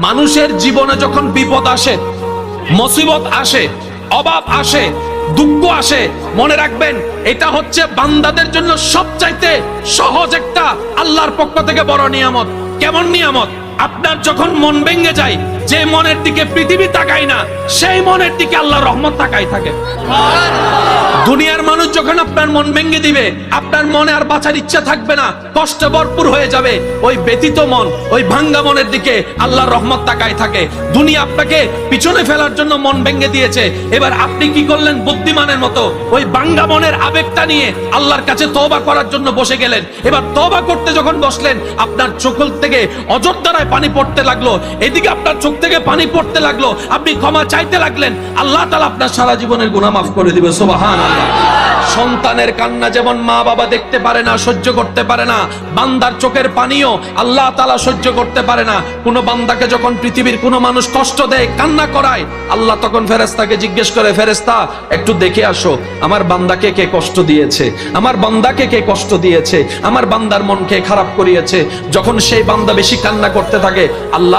মানুষের জীবনে যখন বিপদ আসে, মুসিবত আসে, অভাব আসে, দুঃখ আসে, মনে রাখবেন এটা হচ্ছে বান্দাদের জন্য সবচাইতে সহজ একটা আল্লাহর পক্ষ থেকে বড় নিয়ামত। কেমন নিয়ামত? আপনার যখন মন ভেঙে যায়, যে মনের দিকে পৃথিবী তাকায় না, সেই মনের দিকে আল্লাহর রহমত তাকাই থাকে। দুনিয়ার মানুষ যখন আপনার মন ভেঙে দিবে, আপনার মনে আর বাঁচার ইচ্ছা থাকবে না, কষ্টে ভরপুর হয়ে যাবে। ওই ব্যথিত মন, ওই ভাঙ্গা মনের দিকে আল্লাহর রহমত তাকাই থাকে। দুনিয়া আপনাকে পিছনে ফেলার জন্য মন ভেঙে দিয়েছে, এবার আপনি কি করলেন? বুদ্ধিমানের মতো ওই ভাঙ্গা মনের আবেগটা নিয়ে আল্লাহর কাছে তওবা করার জন্য বসে গেলেন। এবার তওবা করতে যখন বসলেন, আপনার চোখ থেকে অজরধারায় পানি পড়তে লাগলো, এদিকে আপনার চোখ থেকে পানি পড়তে লাগলো, আপনি ক্ষমা চাইতে লাগলেন, আল্লাহ তাআলা আপনার সারা জীবনের গুনাহ মাফ করে দিবে। সুবহানাল্লাহ। সন্তানের কান্না যেমন মা বাবা দেখতে পারে না, সহ্য করতে পারে না, বান্দার চোখের পানিও আল্লাহ তাআলা সহ্য করতে পারে না। কোন বান্দাকে যখন পৃথিবীর কোন মানুষ কষ্ট দেয়, কান্না করায়, আল্লাহ তখন ফেরেশতাকে জিজ্ঞেস করে, ফেরেশতা একটু দেখে আসো আমার বান্দাকে কে কষ্ট দিয়েছে, আমার বান্দাকে কে কষ্ট দিয়েছে, আমার বান্দার মন কে খারাপ করিয়েছে। যখন সেই বান্দা বেশি কান্না করতে থাকে, আল্লাহ